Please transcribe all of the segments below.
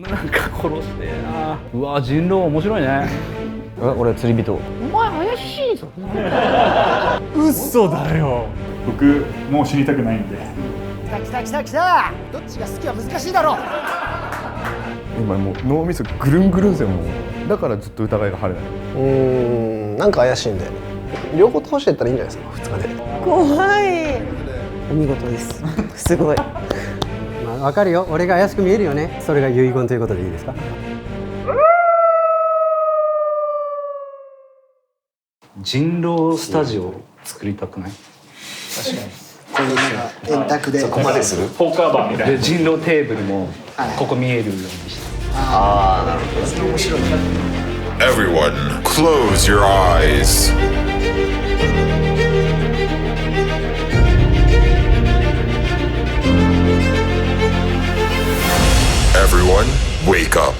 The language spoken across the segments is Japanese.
なんか殺してな。うわ人狼面白いね。俺は釣り人。お前怪しいぞ。嘘だよ。僕もう死にたくないんで。来た来た来た。どっちが好きは難しいだろう。今もう脳みそぐるんぐるんですよ。もうだからずっと疑いが晴れない。なんか怪しいんで両方倒していったらいいんじゃないですか2日で。怖い。お見事です。すごい。まあ、分かるよ。俺が怪しく見えるよね。それが遺言ということでいいですか。人狼スタジオ作りたくない？確かに。こういうなんか円卓で。そこまでする？ポーカーバーみたいでな。人狼テーブルもここ見えるようにして。ああなるほど。それ面白い。Everyone, close your eyes. Everyone, wake up.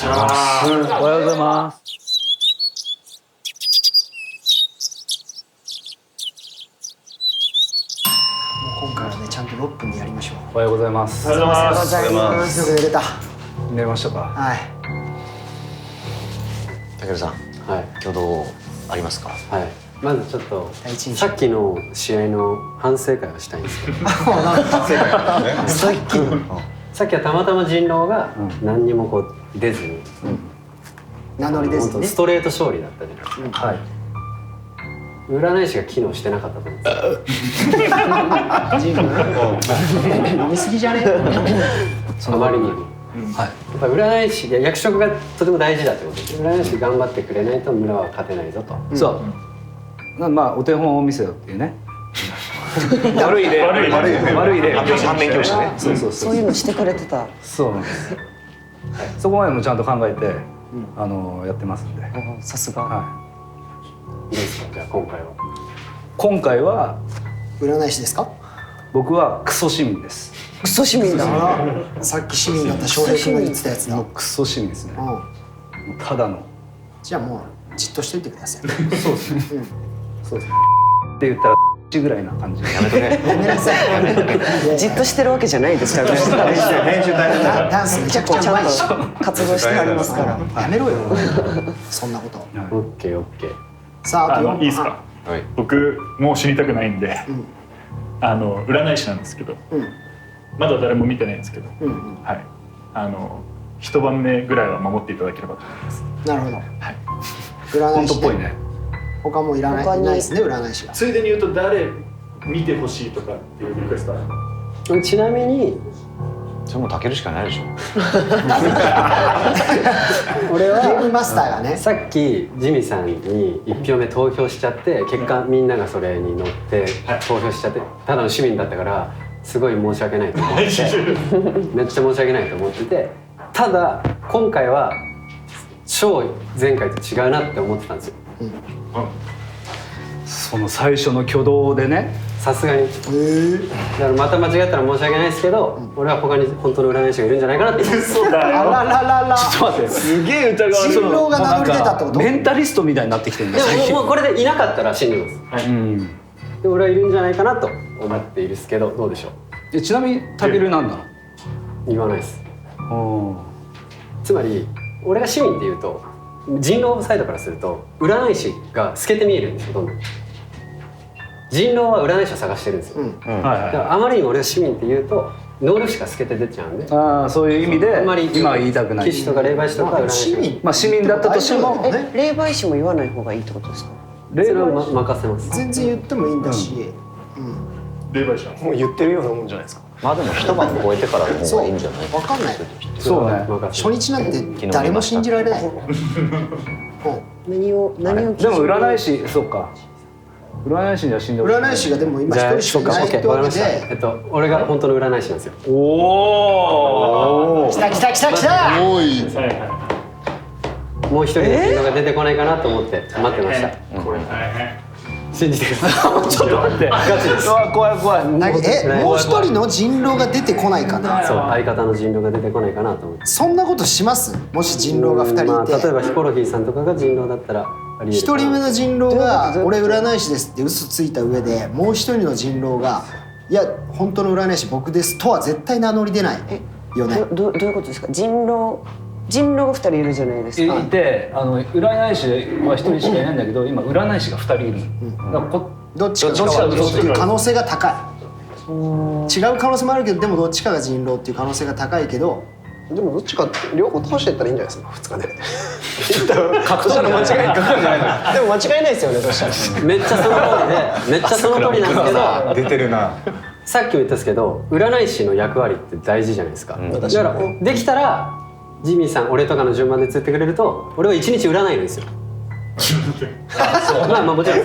おはようございます。今回はねちゃんと6分でやりましょう。おはようございます。おはようございます。おはようございます。よく寝れた。寝ましたか？はい。たけるさん、はい。挙動ありますか？はい。まずちょっと第一印象さっきの試合の反省会をしたいんですけど。さっきはたまたま人狼が何にもこう出ずに、名乗りですね。本当ストレート勝利だったじゃないですか。はい。占い師が機能してなかったと思うんですよ。飲みすぎじゃね？あまりにも。はい。やっぱ占い師や役職がとても大事だってことです。占い師頑張ってくれないと村は勝てないぞと。そう。まあお手本を見せようっていうね。悪い例。悪い例。反面教師ね。そうそういうのしてくれてた。そうなんです。そこまでもちゃんと考えてやってますんで。さすが。はいいですか。じゃあ今回は。今回は占い師ですか？僕はクソ市民です。クソ市民だ。さっき市民だった翔平君が言ってたやつだ。もうクソ市民ですね。もううん。ただの。じゃあもうじっとしといてください。そうですね。そうですね。って言ったらぐらいな感じ。やめとけ。ごめんなさい。じっとしてるわけじゃないですからね。練習大変だ。ダンスめちゃくちゃうまいし。ちゃんと活動してありますから。やめろよ。そんなこと。オッケーオッケー。さああと4いいですか？はい。僕もう死にたくないんで、占い師なんですけど、まだ誰も見てないんですけど、はい。一晩目ぐらいは守っていただければと思います。なるほど。はい。占い師本当っぽいね。他もいらないですね占い師が。ついでに言うと誰見てほしいとかっていうリクエストある？ちなみにそれもたけるしかないでしょ。俺ゲームはマスターがね。さっきジミさんに1票目投票しちゃって結果みんながそれに乗って投票しちゃってただの市民だったからすごい申し訳ないと思ってめっちゃ申し訳ないと思ってて、ただ今回は超前回と違うなって思ってたんですよ。その最初の挙動でね。さすがにだからまた間違ったら申し訳ないですけど、俺は他に本当の占い師がいるんじゃないかなって思ってそうだよ。あらららら。ちょっと待って。すげえ疑われ人狼が名乗り出たってこと？メンタリストみたいになってきてるんだ。でももうこれでいなかったら信じます。うん。で俺はいるんじゃないかなと思っているんですけど、どうでしょう？ちなみにタケルなんだ言わないです。の？つまり俺が市民っていうと人狼サイドからすると占い師が透けて見えるんですよ。どんどん人狼は占い師を探してるんですよ。はいだからあまりにも俺が市民っていうと能力しか透けて出ちゃうんで、ああそういう意味であんまり今は言いたくない。騎士とか霊媒師とか占い師市民。まあ市民だったとしても霊媒師も言わない方がいいってことですか？それは任せます。全然言ってもいいんだし。霊媒師なんです。もう言ってるようなもんじゃないですか。まあでも一晩超えてからの方がいいんじゃない？わかんない。そうね。初日なんて誰も信じられない。何をでも占い師そうか。占い師には死んでほしい。占い師がでも今じゃあ一人しかいないってわかりまわけした。で。俺が本当の占い師なんですよ。おお。来た来た来た来た。はいはもう一人の人狼が出てこないかなと思って待ってました。いはい。信じてください。ちょっと待って。ガチです。怖い怖い。もう一人の人狼が出てこないかな。そう相方の人狼が出てこないかなと思って。そんなことします？もし人狼が2まあ人いて。例えばヒコロヒーさんとかが人狼だったらありえるかな。一人目の人狼が「俺占い師です」って嘘ついた上でもう一人の人狼が「いや本当の占い師僕です」とは絶対名乗り出ない。よね。どういうことですか？人狼が2人いるじゃないですか。いて占い師は1人しかいないんだけど今占い師が2人いるの。だからどっちかが人狼っていう可能性が高い。違う可能性もあるけど、でもどっちかが人狼っていう可能性が高いけど、でもどっちか両方通していったらいいんじゃないですか2日で。格闘の間違いかかるんじゃないの？でも間違いないですよねそしたら。めっちゃその通りでめっちゃその通りなんですけど、出てるな。さっきも言ったんですけど占い師の役割って大事じゃないですか、だからできたらジミーさん俺とかの順番で釣ってくれると俺は1日占えるんですよ。まあもちろん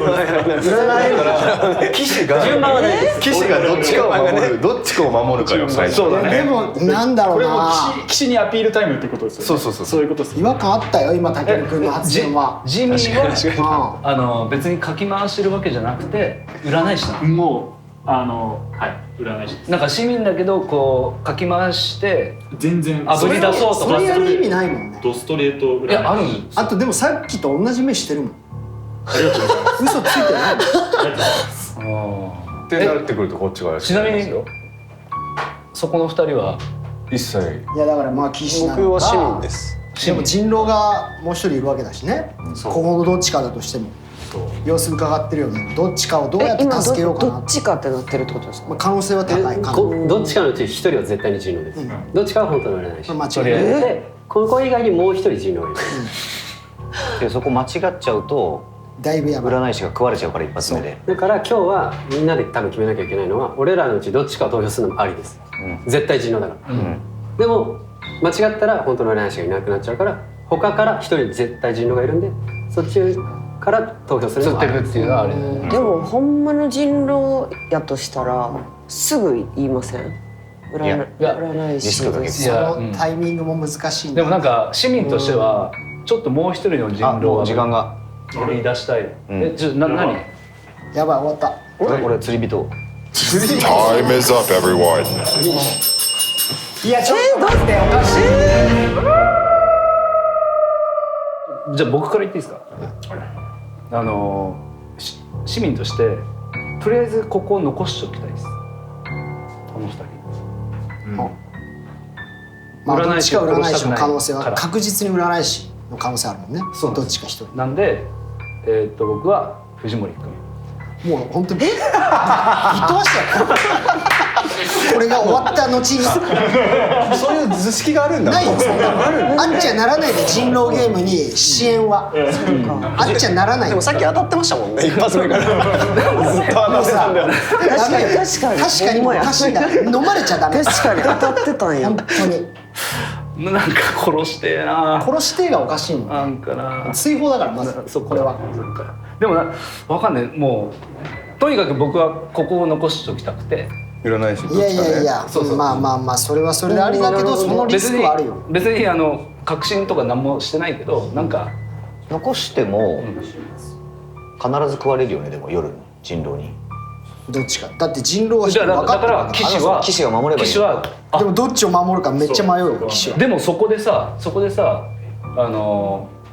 騎士が順番は大事です。騎士がどっちかを守る、どっちかを守るかよ最初。そうだね。でもなんだろうこれもな。騎士にアピールタイムってことですよね。そういうことです。違和感あったよ今、たけるくんの発言は。ジミーは別にかき回してるわけじゃなくて占い師なの。もうはい占い師です。なんか市民だけどこうかき回して全然あぶり出そうとかそれやる意味ないもんね。ドストレート占い。いやあるんですよ。あとでもさっきと同じ目してるもん。ありがとうございます。嘘ついてないもん。ありがとうございます。ってなってくるとこっちがちなみにそこの2人は一切いやだからまあ騎士なのか。僕は市民です。でも人狼がもう一人いるわけだしね。ここのどっちかだとしても。様子伺ってるよね。どっちかをどうやって今助けようかな。どっちかってなってるってことですか？まあ可能性は高いかな。どっちかのうち1人は絶対に人狼です、どっちかは本当の占い師。これ間違いない。でこの子以外にもう1人人狼がいる。でそこ間違っちゃうとだいぶやばい。占い師が食われちゃうから一発目で。だから今日はみんなで多分決めなきゃいけないのは俺らのうちどっちかを投票するのもありです、絶対人狼だから、でも間違ったら本当の占い師がいなくなっちゃうから他から1人絶対人狼がいるんでそっちから投票するのもありっていうのはあれ。でもほんまの人狼やとしたらすぐ言いません？占い師です。そのタイミングも難しいんだ。でもなんか市民としてはちょっともう一人の人狼もうは時間が。取り出したい。何？やばい終わった。俺釣り人。Time is up, everyone. いやちょっと待っておかしい。じゃあ僕から言っていいですか？市民としてとりあえずここを残しておきたいです。この2人。まあどっちか占い師の可能性は確実に占い師の可能性あるもんね。どっちか一人。なんで僕は藤森君。もう本当にぶっ飛ばしたよ。これが終わった後にそういう図式があるんだ。ないよそんなの。あっちゃならないで人狼ゲームに支援は。あっちゃならない。でもさっき当たってましたもんね一発目から。ずっと当たってたんだよ。ダメよ。確かにおかしいんだ。飲まれちゃダメ。確かに当たってたんや。本当になんか殺してえな。殺してがおかしいもん。なんかな。追放だからまずこれは。でもわかんない。もうとにかく僕はここを残しておきたくて。占い師どっいやいちかね。やいや、まあまあまあそれはそれでありだけどそのリスクはあるよ。別に確信とか何もしてないけどなんか残しても必ず食われるよね。でも夜に人狼に。どっちか。だって人狼は分だかってるから騎士が守ればいい。騎士はでもどっちを守るかめっちゃ迷うよ騎士は。でもそこでさ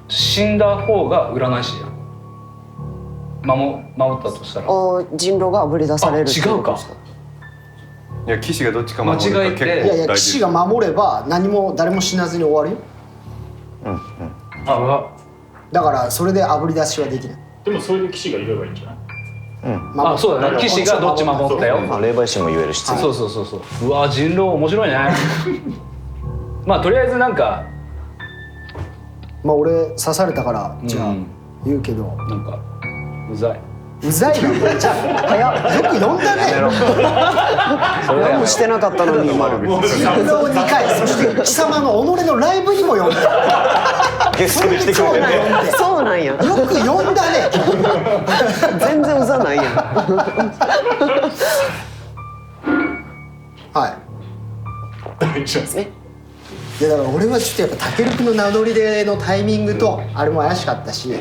死んだ方が占い師やん。守ったとしたら人狼があぶり出されるって違うか。いや騎士がどっちか守るか間違えて結構いやいや大事。騎士が守れば何も誰も死なずに終わるよ。だからそれであぶり出しはできない。でもそういう騎士がいればいいんじゃない？そうだね。騎士がどっち守ったよ。霊媒師も言えるし。そう。うわ人狼面白いね。まあとりあえずなんかまあ俺刺されたからじゃあ言うけどなんかうざい。うざいなこれじゃあよく呼んだね。何もしてなかったのに今。人狼2回そして貴様の己のライブにも呼んだ。ゲストで来てくれてね。そうなんや。よく呼んだね。全然うざないやん。はい。いやだから俺はちょっとやっぱたけるくんの名乗り出のタイミングとあれも怪しかったし、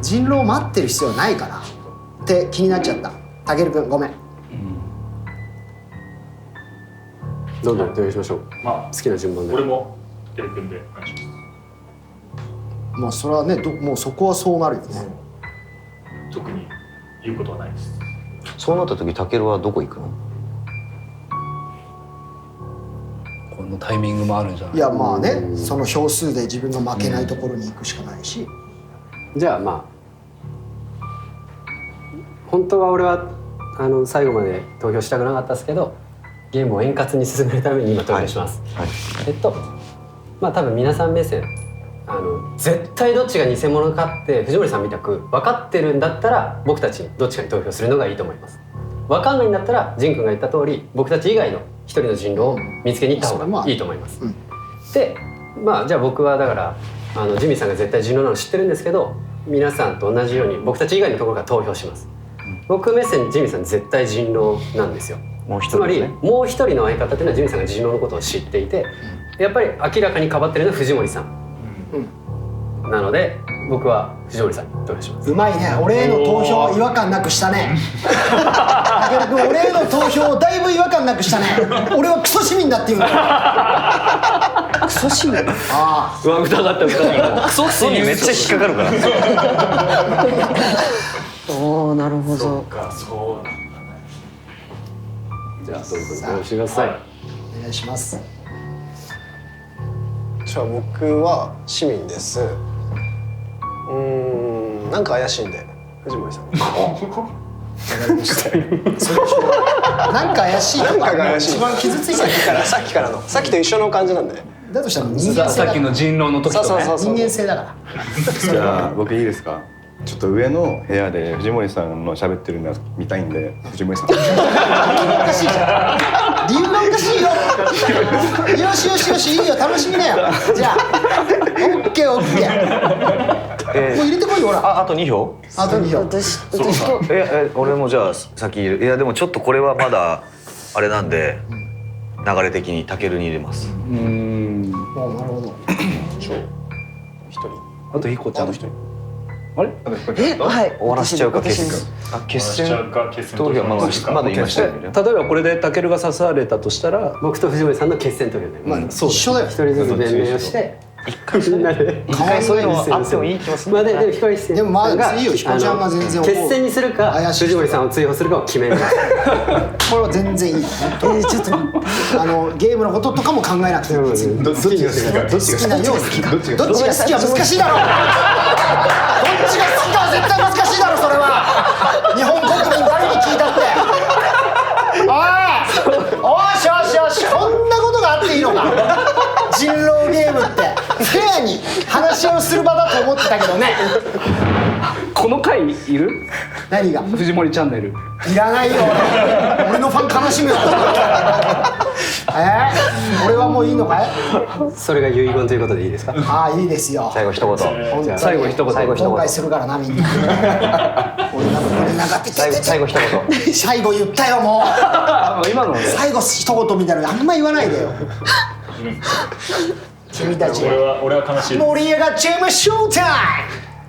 人狼待ってる必要ないからって気になっちゃった。たけるくんごめん。どんどん投票しましょう。まあ好きな順番で。俺もテレ君でお願いします。まあそれはねもうそこはそうなるよね。特に言うことはないです。そうなった時タケルはどこ行くの？このタイミングもあるんじゃない？いやまあね、その票数で自分が負けないところに行くしかないし、じゃあまあ本当は俺は最後まで投票したくなかったですけど、ゲームを円滑に進めるために今投票します。まあ多分皆さん目線、絶対どっちが偽物かって藤森さんみたく分かってるんだったら僕たちどっちかに投票するのがいいと思います。分かんないんだったら仁君が言った通り僕たち以外の一人の人狼を見つけに行った方がいいと思います。でまあじゃあ僕はだからジミーさんが絶対人狼なの知ってるんですけど、皆さんと同じように僕たち以外のところから投票します。僕目線ジミーさん絶対人狼なんですよ。つまりもう一人の相方っていうのはジミーさんが人狼のことを知っていて、やっぱり明らかにかばってるのは藤森さん、なので僕は藤森さんに投票します。うまいね。俺への投票違和感なくしたね。たける君、俺への投票だいぶ違和感なくしたね。俺はクソ市民だっていうの。クソ市民。ああ。うわ疑った。クソにめっちゃ引っかかるから。おお、なるほど。そうか、そうなんだね。じゃあどうぞ投票してください。お願いします。じゃあ僕は市民です。なんか怪しいんで藤森さん。わかりました。そうでしょう。なんか怪しいとか。なんか怪しい。一番傷ついたさっきからのさっきと一緒の感じなんで。だとしたら人間性だ。さっきの人狼の時とね。人間性だから。じゃあ僕いいですか？ちょっと上の部屋で藤森さんの喋ってるの見たいんで、藤森さん。理由がおかしいじゃん。理由がおかしいよ。よしよしよし、いいよ、楽しみだよ。じゃあオッケーオッケー。もう入れてこいよほら。あと2票？あと2票。私と俺もじゃあ先入れる。いやでもちょっとこれはまだあれなんで、流れ的にタケルに入れます。もうなるほど。一人。あと彦ちゃん。あと一人。あれ？はい。終わらせちゃうか私です決戦投票はまだ言いましたよね。例えばこれでタケルが刺されたとしたら、僕と藤森さんの決戦投票で、まあ一緒だよ。一人ずつ弁明をしてみんなでそういうのはあってもいい気もする。まあでも光さんでもまあいいよ、ひこちゃんが全然。決戦にするか藤森さんを追放するかを決めます。これは全然いい。ちょっとゲームのこととかも考えなくていい。どっちが好きか？どっちが好きなように。どっちが好きは難しいだろう。どっちが好きかは絶対難しいだろそれは。日本国民誰に聞いたって。おしよしよし、こんなことがあっていいのか。人狼ゲームってフェアに話し合いをする場だと思ってたけどね。この回いる？何が？藤森チャンネル。いらないよ。俺のファン悲しむよ。俺はもういいのかい？それが遺言ということでいいですか？ああ、いいですよ。最後一言。最後一言。後悔するからなみんな。俺なんか最後一言。最後言ったよもう。今のね。最後一言みたいなのあんま言わないでよ。君たち。俺は悲しい。盛り上がっちゃいましょうタイ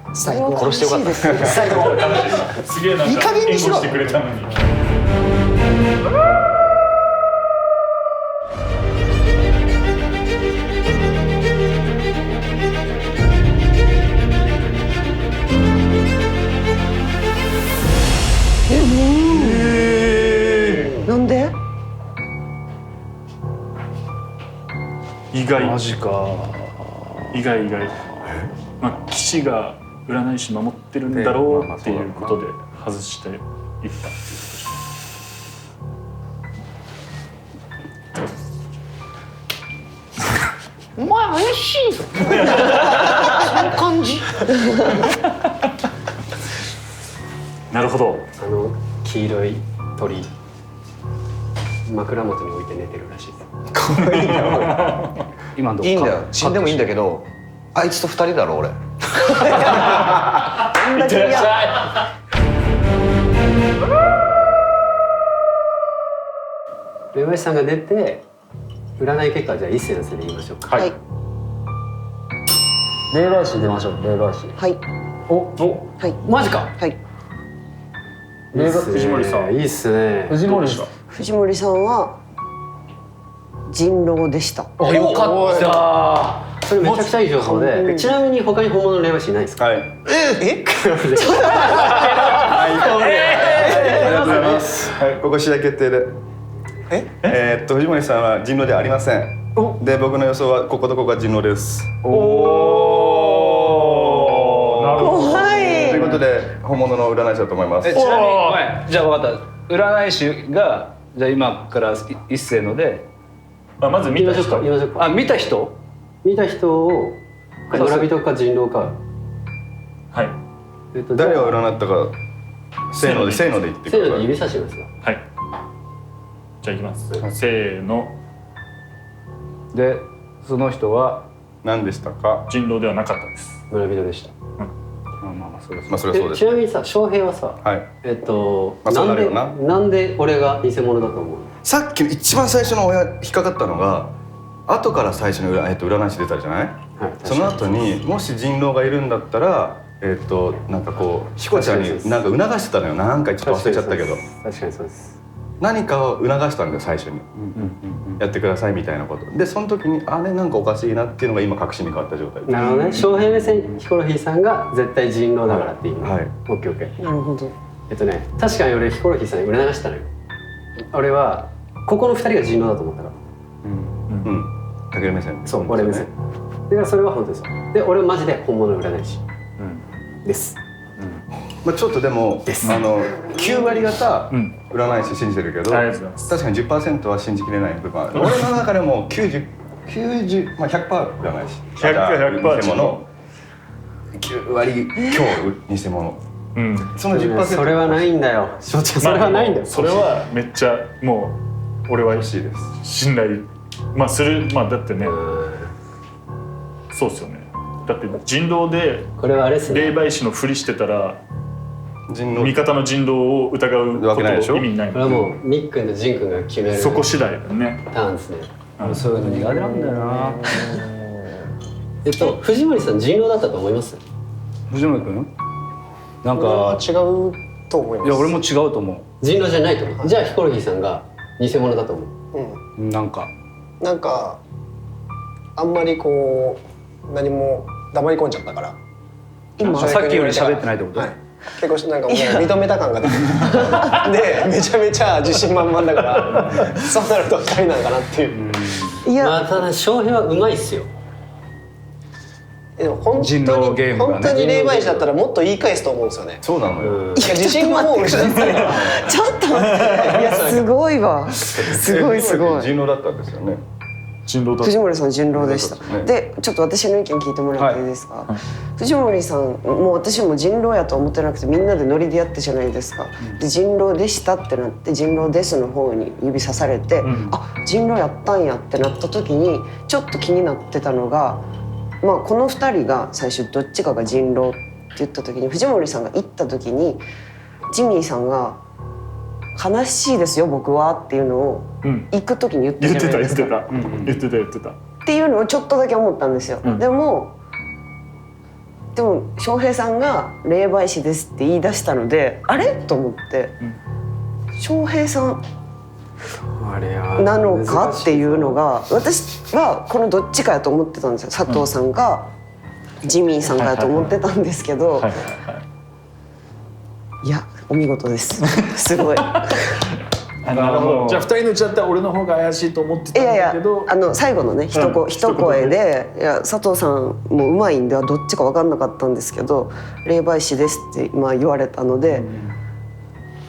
ム。最後殺してよかった。最後。すげえなんかいい加減にしろ。してくれたのに。なんで？意外。マジか。意外。まあ騎士が占い師守ってるんだろうっていうことで外していったっていう。お前怪しいぞ。その感じ。なるほど。黄色い鳥枕元に置いて寝てるらしいです。今のいいんだよ。死んでもいいんだけど、あいつと2人だろ俺。いってらっしゃい。上林さんが出て占い結果はじゃあ一斉のせいで言いましょうか。はい。霊媒師出ましょう。霊媒師。はい。はい。マジか。はい。藤森さんいいっすね。藤森さん。藤森さんは人狼でした。あ、よかった。それめちゃくちゃいい情報で、ちなみに他に本物の霊媒師いないですか？はい。え？ありがとうございます。はい、ここ試合決定で。藤森さんは人狼ではありません。で僕の予想はこことここが人狼です。おお、なるほど。怖い。ということで本物の占い師だと思います。ちなみにごめん、じゃあ分かった。占い師がじゃあ今から一斉ので、まず見た人。あ、見た人？見た人を村人か人狼か。はい。誰を占ったかせーので言ってください。指差しますか。はい。じゃあいきます。せーの。で、その人は何でしたか？人狼ではなかったです。村人でした。まあそれまあそれはそうです。ちなみにさ、翔平はさ、はい。まあそうなるよな。なんで俺が偽物だと思う？さっき一番最初の親引っかかったのが、後から最初の占い師出たじゃない？はい。その後にもし人狼がいるんだったら、なんかこうヒコちゃんになんか促してたのよ。なんかちょっと忘れちゃったけど。確かにそうです。何かを促したんだよ最初に。やってくださいみたいなこと。でその時にあれなんかおかしいなっていうのが今確信に変わった状態。なるほどね。翔平目線ヒコロヒーさんが絶対人狼だからっていう。はい。オッケーオッケー。なるほど。確かに俺ヒコロヒーさんに促したのよ。俺はここの2人が人狼だと思ったから。たける目線。そう、俺目線。だからそれは本当ですよ。で、俺はマジで本物の占い師です。まあちょっとでも9割方占い師信じてるけど、確かに 10% は信じきれない部分ある。俺の中でも90まあ 100% 占い師。100%偽物。9割強偽物。その 10%。それはないんだよ。それはないんだよ。それはめっちゃもう俺は欲しいです。信頼する。まあだってね、そうですよね。だって人狼でこれはあれですね。霊媒師のふりしてたら味方の人狼を疑うこと意味ない。これはもうみっくんとじんくんが決める。そこ次第だよね。ターンですね。そういうの苦手なんだよな。藤森さん人狼だったと思います？藤森君？なんか違うと思います。いや俺も違うと思う。人狼じゃないと思う。じゃあヒコロヒーさんが偽物だと思う。なんかあんまりこう何も黙り込んじゃったから。今さっきより喋ってないってこと？結構なんかもう認めた感が出てでめちゃめちゃ自信満々だからそうなると2人なのかなっていう。いや、まあただ翔平はうまいっすよ。でも本当に霊媒師だったらもっと言い返すと思うんですよね。そうなのよ。自信がもう失ったりとか。ちょっと待って。いやすごいわ。すごいすごい。人狼だったんですよね。藤森さん人狼でした。でちょっと私の意見聞いてもらっていいですか？藤森さんもう私も人狼やと思ってなくてみんなでノリでやってじゃないですか。で人狼でしたってなって人狼ですの方に指さされて、あ人狼やったんやってなった時にちょっと気になってたのが、まあこの2人が最初どっちかが人狼って言った時に藤森さんが言った時にジミーさんが悲しいですよ僕はっていうのを行く時に言ったじゃないですか。言ってたっていうのをちょっとだけ思ったんですよ。でも翔平さんが霊媒師ですって言い出したのであれと思って、翔平さんなのかっていうのが私はこのどっちかやと思ってたんですよ。佐藤さんかジミーさんかやと思ってたんですけど、いやお見事です。すごい。なるほど。じゃあ2人のうちだったら俺の方が怪しいと思ってたんだけど、最後のね一声でいや佐藤さんもうまいんでどっちか分かんなかったんですけど霊媒師ですって今言われたので、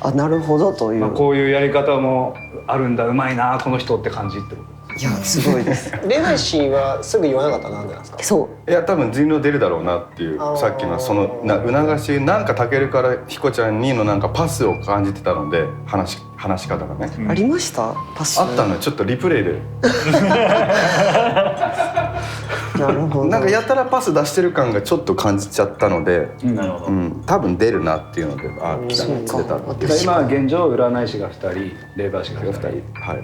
あなるほどという、こういうやり方もあるんだうまいなこの人って感じってこと。いやすごいです。霊媒師はすぐ言わなかったらなんでなんですか？そういや多分人狼出るだろうなっていうさっきのその促しなんかタケルからヒコちゃんにのなんかパスを感じてたので話し方がね、ありましたパス。あったのよちょっとリプレイでなるほど。なんかやたらパス出してる感がちょっと感じちゃったので、多分出るなっていうので来たっていう。今現状占い師が2人霊媒師が2人。はい。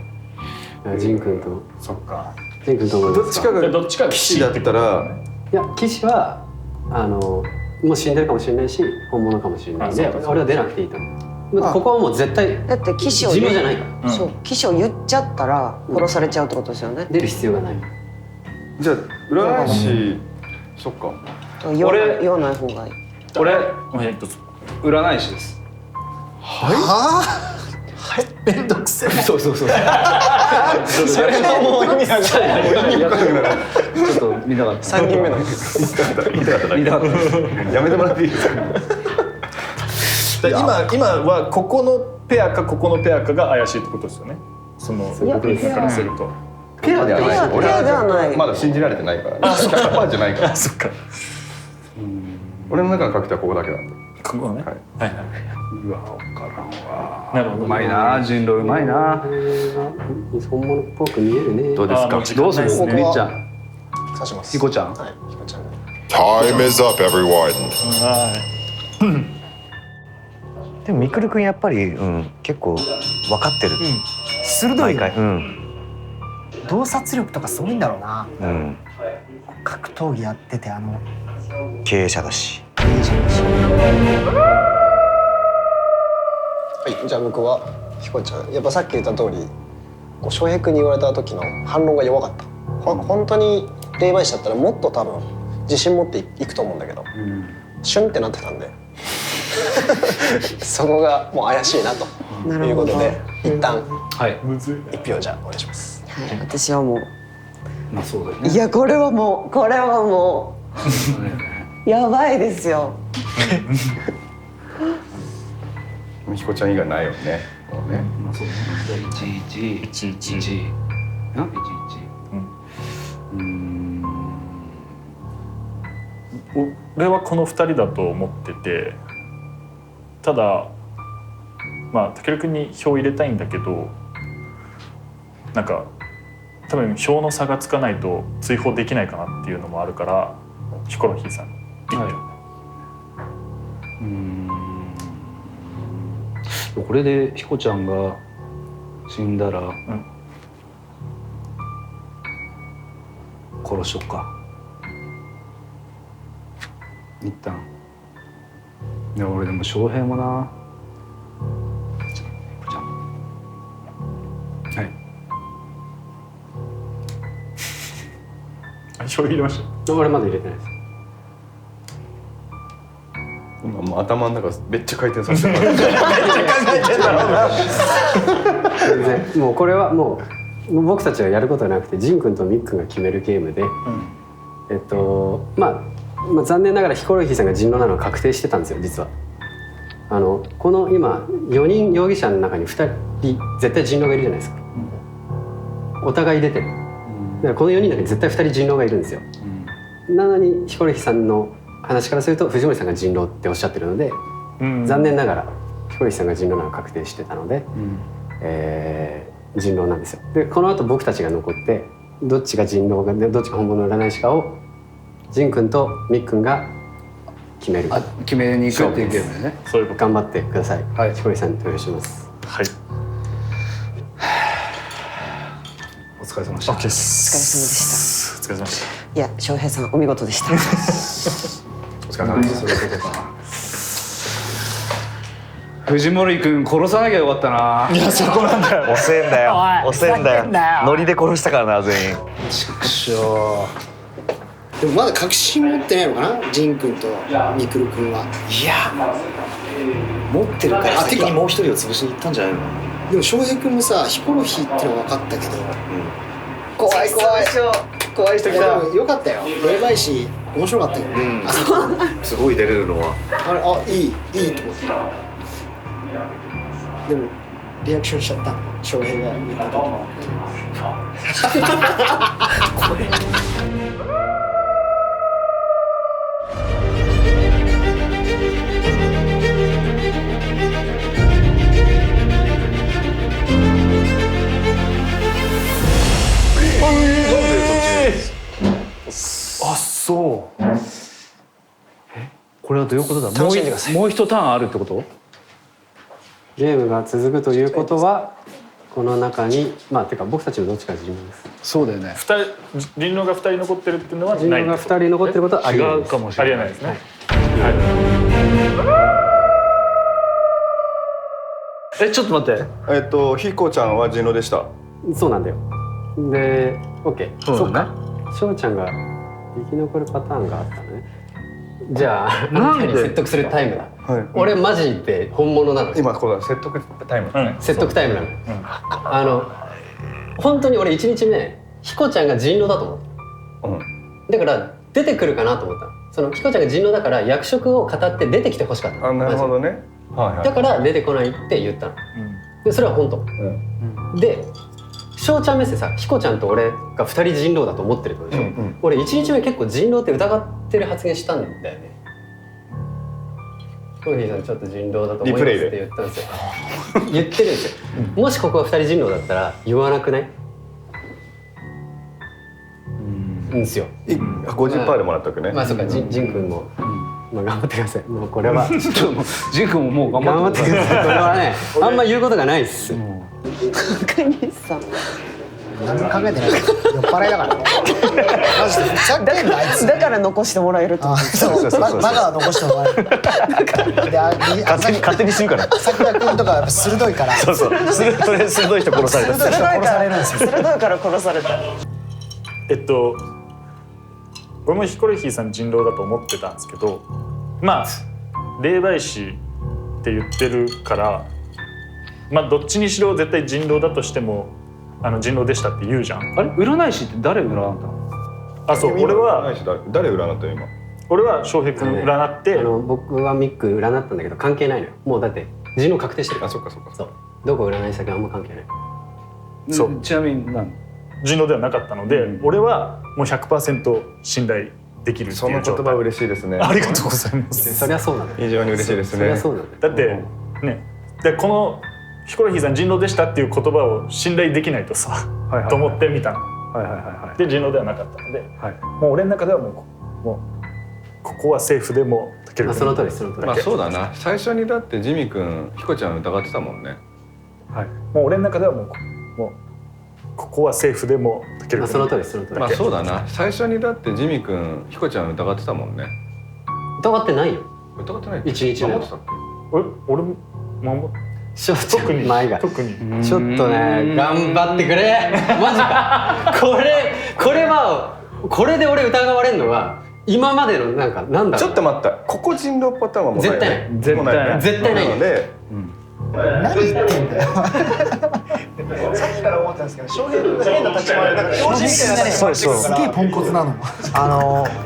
ジン君と。そっか。ジン君と思いますか。どっちかが騎士だったらいや騎士はもう死んでるかもしれないし本物かもしれないんで俺は出なくていいと思う。ここはもう絶対だって騎士を自分じゃないから。そう騎士を言っちゃったら殺されちゃうってことですよね。出る必要がない。じゃあ占い師そっか。言わない方がいい。俺占い師です。はい。めんどくせですよね。そうそうそう。それはもう意味わかんないちょっと見たかった。 3人目の言いたかった見たかった。やめてもらっていいですか。今はここのペアかここのペアかが怪しいってことですよね。その僕らからすると。ペアではない。俺ペアではないはまだ信じられてないから。100%じゃないから。そっか。俺の中の確定はここだけなんで。ここね。はいはい。うわ、わからんわ。なるほど。うまいな、人狼うまいな。本物っぽく見えるね。どうですか。どうする？僕はみっちゃん、刺します。ひこちゃん。はい、ひこちゃん。 Time is up, everyone. でもみくるくんやっぱり、結構分かってる。鋭いよ毎回。洞察力とかすごいんだろうな。うん。格闘技やってて経営者だし。はい、じゃあ僕はひこちゃん。やっぱさっき言った通り、こう翔平君に言われた時の反論が弱かった。本当に霊媒師だったらもっと多分自信持っていくと思うんだけど、シュンってなってたんでそこがもう怪しいなということで一旦一票じゃあお願いします。はい、私はもう、まあそうだよね。いやこれはもうやばいですよ。ひこちゃん以外ないよね。もうね。まあそうだね。1111な1111。俺はこの2人だと思ってて、ただまあたけるくんに票入れたいんだけど、なんか多分票の差がつかないと追放できないかなっていうのもあるから、ヒコロヒーさん1票。これでひこちゃんが死んだら、殺しよっか一旦。いや俺でも翔平もな。ひこちゃん、はい。票入れました。俺まだ入れてないです。今もう頭の中めっちゃ回転させてる。全然もうこれはもう僕たちはやることなくて、ジン君とミックが決めるゲームで、まあ残念ながらヒコロヒーさんが人狼なのは確定してたんですよ実は。この今4人容疑者の中に2人絶対人狼がいるじゃないですか。お互い出てる。だからこの4人の中に絶対2人人狼がいるんですよ。なのにヒコロヒーさんの話からすると藤森さんが人狼っておっしゃってるので、残念ながらヒコロヒーさんが人狼なのが確定してたので、人狼なんですよ。でこの後僕たちが残ってどっちが人狼がどっちが本物の占い師かをジン君とミッ君が決める。決めに行くっていうゲームでね。そういうこと。頑張ってください。はい、ヒコロヒーさんに投票します。はい。お疲れ様でした。お疲れ様でした。お疲れ様でした。いや翔平さんお見事でした。お疲れ様でした。そういうことか。藤森君殺さなきゃよかったな。いやそこなんだよ。遅えんだよ。遅えんだよ。ノリで殺したからな全員。畜生。でもまだ確信持ってないのかな、ジン君とミクル君は。いや持ってるから先にもう一人を潰しに行ったんじゃないの。でも翔平君もさヒコロヒーってのは分かったけど、怖い怖い人来た。よかったよ、霊媒師面白かったよね。すごい出れるのは。あれいいと思って。でもリアクションしちゃった翔平が言った時。あ、そう。これはどういうことだ。楽しんでください。もう一ターンあるってこと？ゲームが続くということはこの中にてか僕たちのどっちか人狼です。そうだよね。人狼が2人残ってるっていうのは人狼が2人残ってることはありえないです。違うかもしれない。ありえないですね。ちょっと待って。ひこちゃんは人狼でした。そうなんだよ。で、OK。そうだね。翔ちゃんが生き残るパターンがあったのね。じゃあなんで説得するタイムだ。俺マジで本物なの。今これ説得タイムね。説得タイムなの。本当に俺1日目ヒコちゃんが人狼だと思った。だから出てくるかなと思った。そのヒコちゃんが人狼だから役職を語って出てきてほしかった。なるほどね。だから出てこないって言ったの。でそれは本当。で翔ちゃん目線さ、ヒコちゃんと俺が2人人狼だと思ってるってことでしょ。俺1日目結構人狼って疑ってる発言したんだよね。ヒコロヒーさんちょっと人狼だと思いますって言ったんですよ。言ってるんですよ。もしここが2人人狼だったら言わなくない？んですよ。50%でもらったわけね。まあそうか、ジン君も、まあ頑張ってください。もうこれはジン君ももう頑張ってください。これはね、あんま言うことがないっす。中西さん。何も考えてない。酔っ払いだからね。マジでふざけんなあいつ。だから残してもらえると思う。そう、バカは残してもらえる。で、勝手に死ぬから。さくら君とかやっぱ鋭いから。そうそう。とりあえず鋭い人殺された。鋭い人殺されるんですよ。鋭いから殺された。俺もヒコロヒーさん人狼だと思ってたんですけど、まあ霊媒師って言ってるから、まあどっちにしろ絶対人狼だとしても人狼でしたって言うじゃん。あれ占い師って誰占ったの？あ、そう、俺は誰占ったよ今？俺は翔平君占って、僕はミック占ったんだけど関係ないのよ。もうだって人狼確定してるから。あ、そっかそっか。そう、どこ占い先はあんま関係ない。そうちなみに何？人狼ではなかったので、俺はもう 100% 信頼できるっていうその言葉嬉しいですね。ありがとうございます。そりゃそうなんだ。非常に嬉しいですね。そりゃそうなんだ。だってね、でこのヒコロヒーさん人狼でしたっていう言葉を信頼できないとさ、と思ってみたの。で人狼ではなかったので、もう俺の中ではもうここはセーフでもたける君。その通りその通り。まあそうだな。最初にだってジミー君ヒコちゃん疑ってたもんね。はい。もう俺の中ではもうここはセーフでもたける君。その通りその通り。まあそうだな。最初にだってジミー君ヒコちゃん疑ってたもんね。疑ってないよ。疑ってない。一日目。俺も特に前が特にちょっとね頑張ってくれ。マジか。これで俺疑われるのは今までのなんだろう。ちょっと待った。ここ人狼パターンはもうない。絶対ない。絶対ないので。何言ってんだよ。さっきから思ってたんですけど、翔平君が変な立ち回りだから標準的なね、すげえポンコツなの。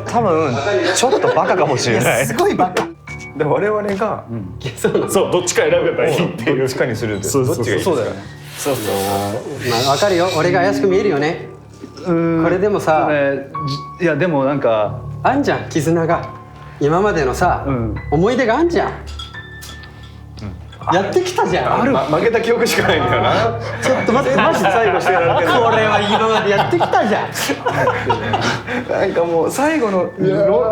多分ちょっとバカかもしれない。すごいバカ。で我々がそうどっちか選べばいいっていう。どっちかにするんです。どっちがいいですか。そうだよね。そうそう。まあわかるよ。俺が怪しく見えるよね。これでもさ、いやでもなんかあんじゃん、絆が。今までのさ、思い出があんじゃん。やってきたじゃん。負けた記憶しかないんだよな。ちょっと待って、マジ最後してやるけど。これは今までやってきたじゃん。なんかもう最後の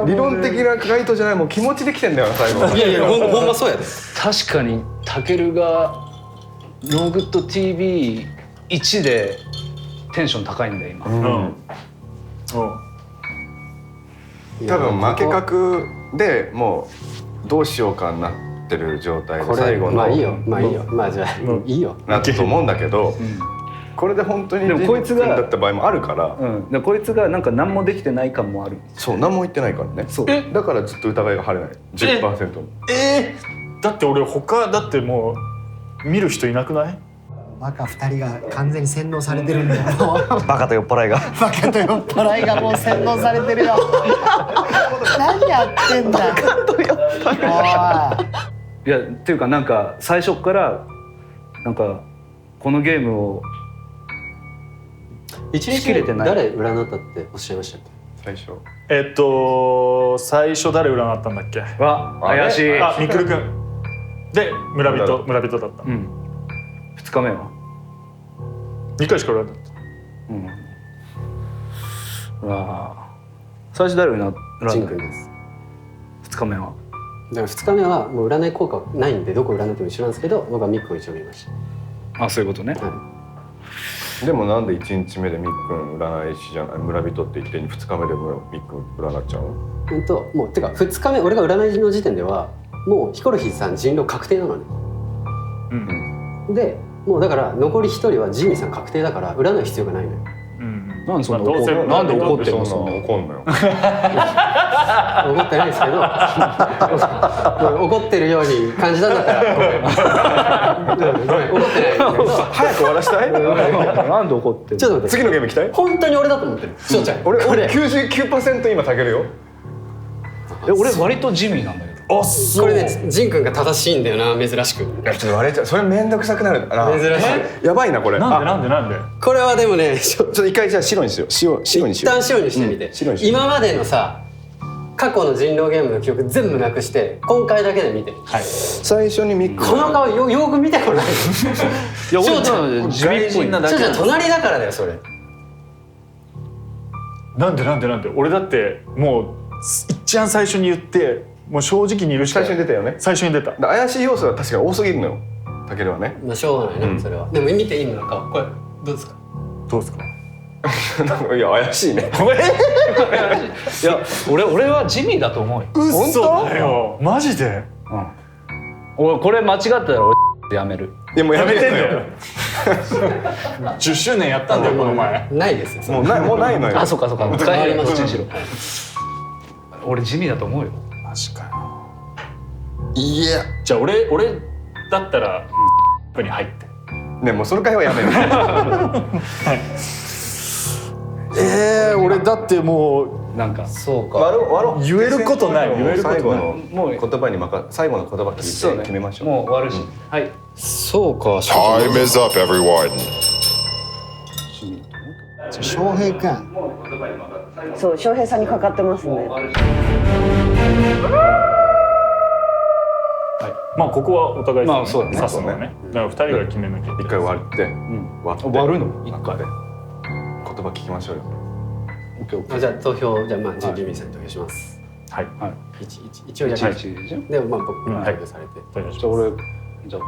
理論的な回答じゃない、もう気持ちできてんだよな最後。いやいや、ほんまそうやで。確かにタケルがノーグッド TV1 でテンション高いんだよ今。多分負け確でもうどうしようかなってる状態で最後の。まあいいよ、まあいいよ、まあじゃあいいよ。なったと思うんだけど、これで本当にこいつがだった場合もあるから、こいつがなんか何もできてない感もある。そう何も言ってないからね。だからずっと疑いが晴れない 10% も。だって俺他だってもう見る人いなくない？バカ2人が完全に洗脳されてるんだよ。バカと酔っ払いが。バカと酔っ払いがもう洗脳されてるよ。何やってんだ。バカと酔っ払い。いやっていうかなんか最初からなんかこのゲームを一日目誰占ったっておっしゃいましたっけ？最初。最初誰占ったんだっけ？怪しい。みくるくん。で村人だった。2日目は2回しか占った。最初誰占った？ジン君です。2日目は。だから2日目はもう占い効果ないんでどこ占っても一緒なんですけど、僕はミックを一応見ました。あ、そういうことね。でもなんで1日目でみっくん占い師じゃない村人って言って2日目でみっくん占っちゃうの？もうてか2日目俺が占いの時点ではもうヒコロヒーさん人狼確定なのね。でもうだから残り1人はジミーさん確定だから占う必要がないのよ。なんでそんなまあどうせなんで怒ってるの？そんな怒んのよ。怒ってないですけど怒ってるように感じたんだったらごめん怒ってない早く終わらしたい？なんで怒ってる？ちょっと待って次のゲーム行きたい？本当に俺だと思ってる翔ちゃん俺これ99%今たけるよ。俺割と地味なんだけど。あ、そう。これねジン君が正しいんだよな珍しくいやちょっと割れちゃう。それめんどくさくなるな。珍しいやばいなこれ。なんでこれはでもねちょっと一回じゃあ白にしよう。白にしよう。一旦白にしてみて、白にしよう。今までのさ過去の人狼ゲームの記憶全部なくして今回だけで見て、最初にミック。この顔よく見てこないいや俺地味っぽいなだけ。翔ちゃん隣だからだよそれなんで俺だってもう一番最初に言ってもう正直に言うしか最初に出たよね。最初に出た。怪しい要素は確かに多すぎるのよ。たけるはね。まあしょうがないね、それはでも見て今の顔これどうですかどうですか？いや怪しいね。いや俺は地味だと思うよ。嘘だよ。マジで？俺これ間違ったら俺やめる。いやもうやめてんのよ。 10周年やったんだよこの前。ないですよもうないのよ。あそっか使えるよどっちにしろ。はい俺地味だと思うよ。マジかよ。いや。じゃあ俺だったらに入って。ねもうその会話やめる。俺だってもなんかそうか割ろう。言えることない言えることない最後のもう言葉に最後の言葉聞いて決めましょう。もう終わるし。はい。そうか Time is up, everyone. 翔平君そう翔平さんにかかってますね。まあここはお互いまあそうだね指すのね。だから2人が決めなきゃいけない。一回割って割るの一回で。言葉聞きましょうよ。オッケーオッケー。じゃあ投票じゃあまあジミーさんに投票しますはい一応じゃあ1-1じゃん。でもまあ僕が投票されて大丈夫です。じゃあ俺じゃあ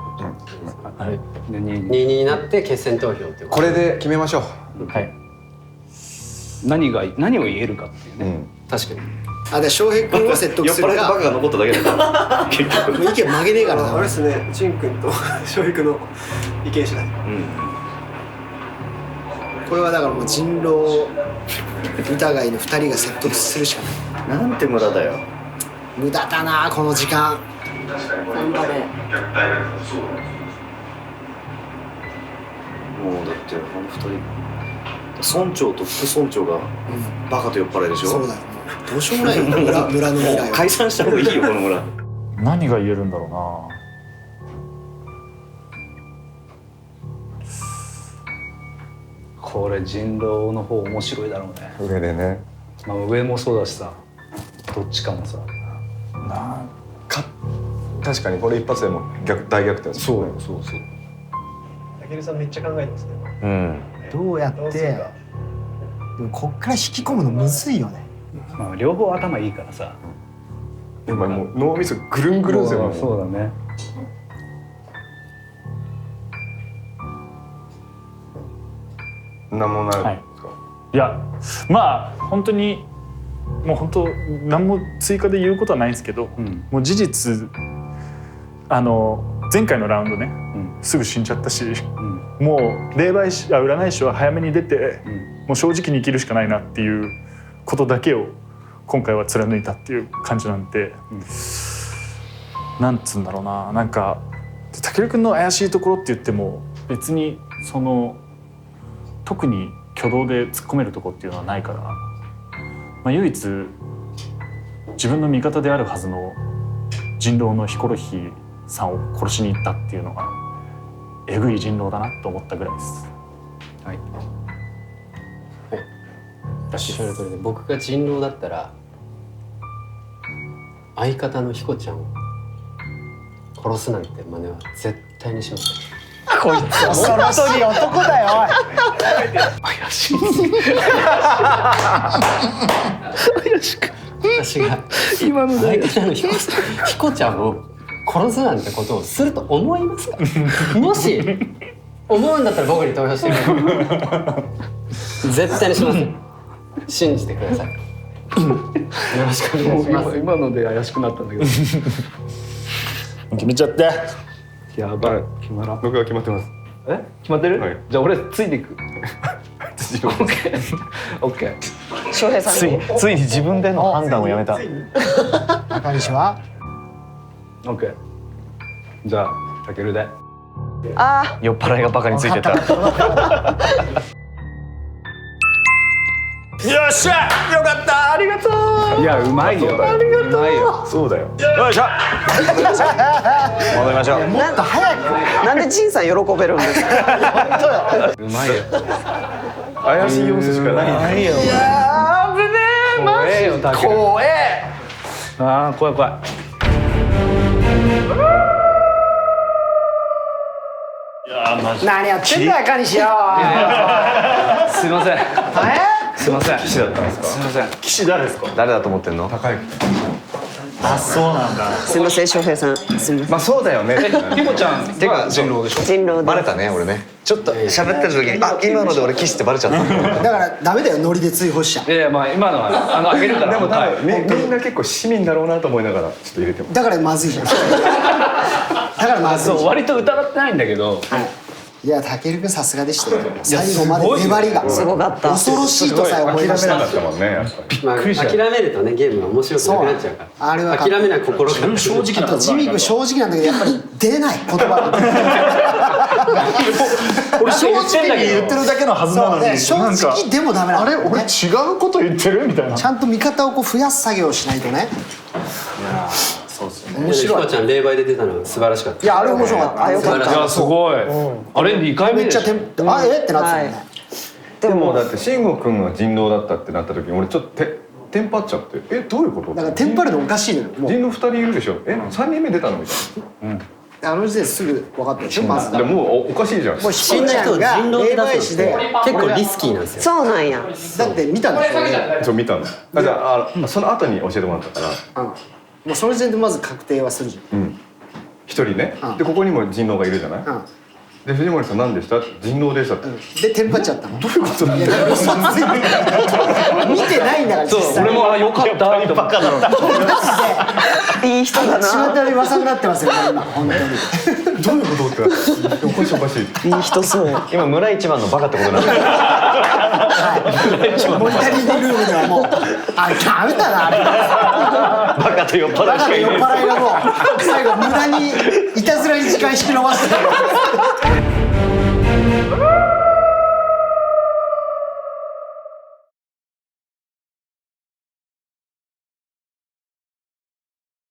はいで2 2-2になって決選投票っていうこれで決めましょう。はい。何を言えるかっていうね。確かにあで翔平君を説得するかバカが残っただけだから結局。もう意見曲げねえからな。ですねジン君と翔平君の意見次第。これはだからもう人狼疑いの2人が説得するしかない。なんて無駄だよ。無駄だなこの時間。頑張れ。もうだってこの2人村長と副村長がバカと酔っ払いでしょ。そうだよ。どうしようもないよ村の未来は。解散した方がいいよこの村。何が言えるんだろうな。これ人狼の方面白いだろうね。上でね。まあ上もそうだしさ、どっちかもさ。確かにこれ一発でも大逆転。そう。たけるさんめっちゃ考えてますね。どうやってでもこっから引き込むのむずいよね。まあ両方頭いいからさ。今もう脳みそぐるんぐるんですよ。そうだね。なんもないですか。いやまあ本当にもう本当何も追加で言うことはないんですけど、もう事実前回のラウンドね、すぐ死んじゃったし、もう占い師は早めに出て、もう正直に生きるしかないなっていうことだけを今回は貫いたっていう感じなんで、なんつうんだろうな、なんかたけるくんの怪しいところって言っても別にその特に挙動で突っ込めるところっていうのはないから、まあ、唯一自分の味方であるはずの人狼のヒコロヒーさんを殺しに行ったっていうのがえぐい人狼だなと思ったぐらいです。はい。おっしゃる通りで僕が人狼だったら相方のヒコちゃんを殺すなんて真似は絶対にしません。こいつ恐ろしい男だよ。怪しい。私が今の相方のヒコちゃんを殺すなんてことをすると思いますか？もし思うんだったら僕に投票してください。絶対にしません。信じてください。よろしくお願いします。今ので怪しくなったんだけど。決めちゃって。やばい、決まらん。僕は決まってます。決まってる？はい。じゃあ俺ついていく。次郎。オッケー。翔平さんついに自分での判断をやめた。中西はオッケー。じゃあたけるで。あ酔っ払いがバカについてた。よっしゃよかったありがとう。いやうまいよ。ありがとう。うまいよ。そうだよ。よいしょ。戻りましょう。もっと早くあなんで陳さん喜べるんですか。うまいよ。怪しい要素しかない。ないよ。怖えよたける。怖え。ああ怖い怖い。何やってんだよ中西よ。すいません。すいません。騎士だったんですか。すいません。騎士誰ですか。誰だと思ってんの？高い。あそうなんだ。すみません翔平さんすみません。まあそうだよね。ひもちゃんは人狼でしょ。人狼でバレたね俺ね。ちょっと喋ってる時に今ので俺キスってバレちゃった。だからダメだよノリで追放しちゃいやいやまあ今のはあげるから。でも多はい分みんな結構市民だろうなと思いながらちょっと入れても。だからまずいじゃん。だからまずいじゃん。そう割と疑ってないんだけど。いやたけるくんさすがでしたよ。最後まで粘りがすごかった。恐ろしいとさえ思いました。諦めなかったもんねやっぱり。まあ、諦めるとねゲームが面白くなくなっちゃうからあれは諦めない心が正直なあとジミー君正直なんだけどやっぱり出ない言葉が。俺正直に言ってるだけのはずなのに、正なんか直でもダメなの。あれ俺違うこと言ってるみたいな。ちゃんと味方をこう増やす作業をしないとね。そうですね。面白い。ひこちゃん霊媒で出たの素晴らしかった。いやあれ面白かった。あよかったいやすごい。あれ2回目でしょ。めっちゃテンあえってなってたよね。でもだって慎吾君が人狼だったってなった時に俺ちょっとテンパっちゃってどういうこと？だからテンパるのおかしいのよ。もう人狼2人いるでしょ。3人目出たのみたいあの時点ですぐ分かったでしょまず。な。でももうおかしいじゃん。もう死んだ人を人狼って出すのって結構リスキーなんですよ。そうなんや。だって見たんでしょね。そう見たの。じゃあその後に教えてもらったから。もうその時点でまず確定はするじ一人ね。でここにも人狼がいるじゃない。ゃん。で藤森さん何でした？人狼でしたって。でテンパっちゃったの。どういうことなんいやだから嘘ついて見てないんだから実際。俺もよかったってバカだろ。いい人だ仕な。事で噂になってますよ今本当に。どういうことっておかしいおかしい。いい人そう。今村一番のバカってことなんだ。モニタリングルームではもうあダメだなあれ。バカと酔っ払いしかい酔っない。払いがもう最後無駄にいたずらに時間引き延ばしてた。